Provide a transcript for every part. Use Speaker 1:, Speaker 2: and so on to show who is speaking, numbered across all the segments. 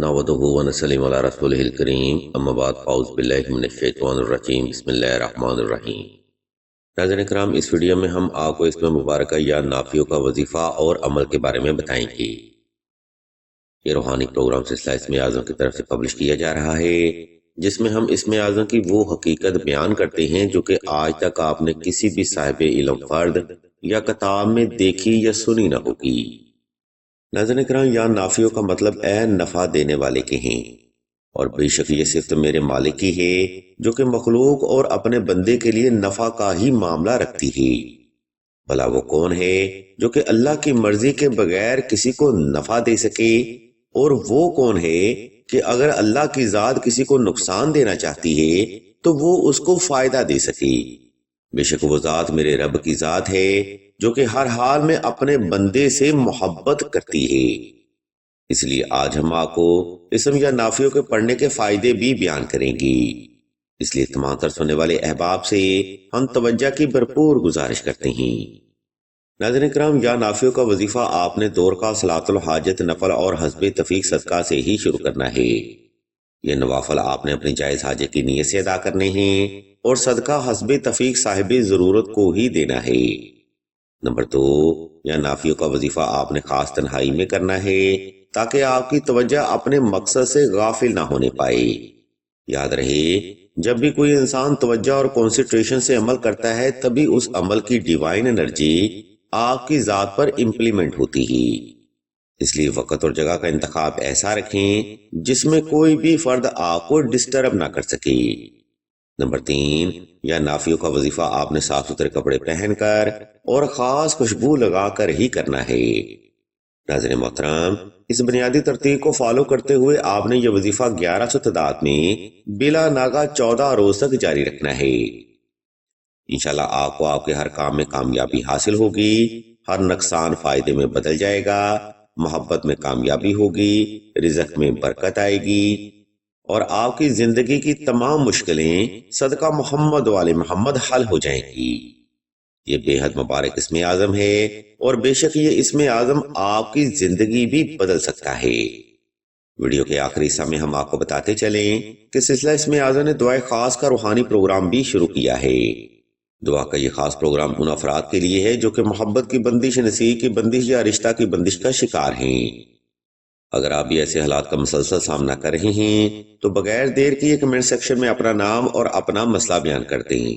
Speaker 1: نحمدہ و نصلی علی رسولہ الکریم اما بعد فاعوذ باللہ من الشیطان الرجیم بسم اللہ الرحمن الرحیم۔ ناظرین کرام، اس ویڈیو میں ہم آپ کو اسم مبارکہ یا نافیوں کا وظیفہ اور عمل کے بارے میں بتائیں گے۔ یہ روحانی پروگرام سلسلہ اسم اعظم کی طرف سے پبلش کیا جا رہا ہے، جس میں ہم اسم اعظم کی وہ حقیقت بیان کرتے ہیں جو کہ آج تک آپ نے کسی بھی صاحب علم فرد یا کتاب میں دیکھی یا سنی نہ ہوگی۔ ناظرین کرام، یا نافیوں کا مطلب اے نفع دینے والے کے ہیں، اور بے شک یہ صفت میرے مالک کی ہے جو کہ مخلوق اور اپنے بندے کے لیے نفع کا ہی معاملہ رکھتی ہے۔ بھلا وہ کون ہے جو کہ اللہ کی مرضی کے بغیر کسی کو نفع دے سکے، اور وہ کون ہے کہ اگر اللہ کی ذات کسی کو نقصان دینا چاہتی ہے تو وہ اس کو فائدہ دے سکے۔ بے شک وہ ذات میرے رب کی ذات ہے جو کہ ہر حال میں اپنے بندے سے محبت کرتی ہے۔ اس لیے آج ہم آپ کو اسم یا نافیوں کے پڑھنے کے فائدے بھی بیان کریں گے۔ اس لیے تمام تر سننے والے احباب سے ہم توجہ کی بھرپور گزارش کرتے ہیں۔ ناظرین کرام، یا نافیوں کا وظیفہ آپ نے دور کا صلاۃ الحاجت نفل اور حسب تفیق صدقہ سے ہی شروع کرنا ہے۔ یہ نوافل آپ نے اپنی جائز حاجت کی نیت سے ادا کرنے ہیں اور صدقہ حسب تفیق صاحب ضرورت کو ہی دینا ہے۔ نمبر 2، یا نافیوں کا وظیفہ آپ نے خاص تنہائی میں کرنا ہے تاکہ آپ کی توجہ اپنے مقصد سے غافل نہ ہونے پائے۔ یاد رہے، جب بھی کوئی انسان توجہ اور کنسنٹریشن سے عمل کرتا ہے تبھی اس عمل کی ڈیوائن انرجی آپ کی ذات پر امپلیمنٹ ہوتی ہے۔ اس لیے وقت اور جگہ کا انتخاب ایسا رکھیں جس میں کوئی بھی فرد آپ کو ڈسٹرب نہ کر سکے۔ نمبر 3، یا نافیوں کا وظیفہ آپ نے صاف ستھرے کپڑے پہن کر اور خاص خوشبو لگا کر ہی کرنا ہے۔ ناظرین محترم، اس بنیادی ترتیب کو فالو کرتے ہوئے آپ نے یہ وظیفہ 1100 تعداد میں بلا ناغہ 14 روز تک جاری رکھنا ہے۔ انشاءاللہ آپ کو آپ کے ہر کام میں کامیابی حاصل ہوگی، ہر نقصان فائدے میں بدل جائے گا، محبت میں کامیابی ہوگی، رزق میں برکت آئے گی، اور آپ کی زندگی کی تمام مشکلیں صدقہ محمد والے محمد حل ہو جائیں گی۔ یہ بے حد مبارک اسم اعظم ہے، اور بے شک یہ اسم اعظم آپ کی زندگی بھی بدل سکتا ہے۔ ویڈیو کے آخری حصہ میں ہم آپ کو بتاتے چلیں کہ سلسلہ اسم اعظم نے دعائے خاص کا روحانی پروگرام بھی شروع کیا ہے۔ دعا کا یہ خاص پروگرام ان افراد کے لیے ہے جو کہ محبت کی بندش، نصیب کی بندش یا رشتہ کی بندش کا شکار ہیں۔ اگر آپ بھی ایسے حالات کا مسلسل سامنا کر رہے ہیں تو بغیر دیر کیے کمنٹ سیکشن میں اپنا نام اور اپنا مسئلہ بیان کر دیں۔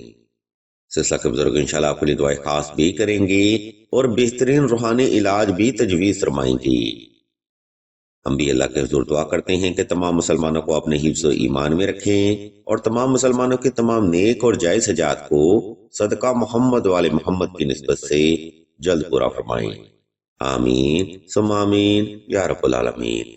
Speaker 1: سلسلہ کے بزرگ انشاءاللہ آپ کے لیے دعائیں خاص بھی کریں گے اور بہترین روحانی علاج بھی تجویز فرمائیں گے۔ ہم بھی اللہ کے حضور دعا کرتے ہیں کہ تمام مسلمانوں کو اپنے حفظ و ایمان میں رکھیں اور تمام مسلمانوں کے تمام نیک اور جائز حاجات کو صدقہ محمد والے محمد کی نسبت سے جلد پورا فرمائیں۔ آمین ثم آمین یا رب العالمین۔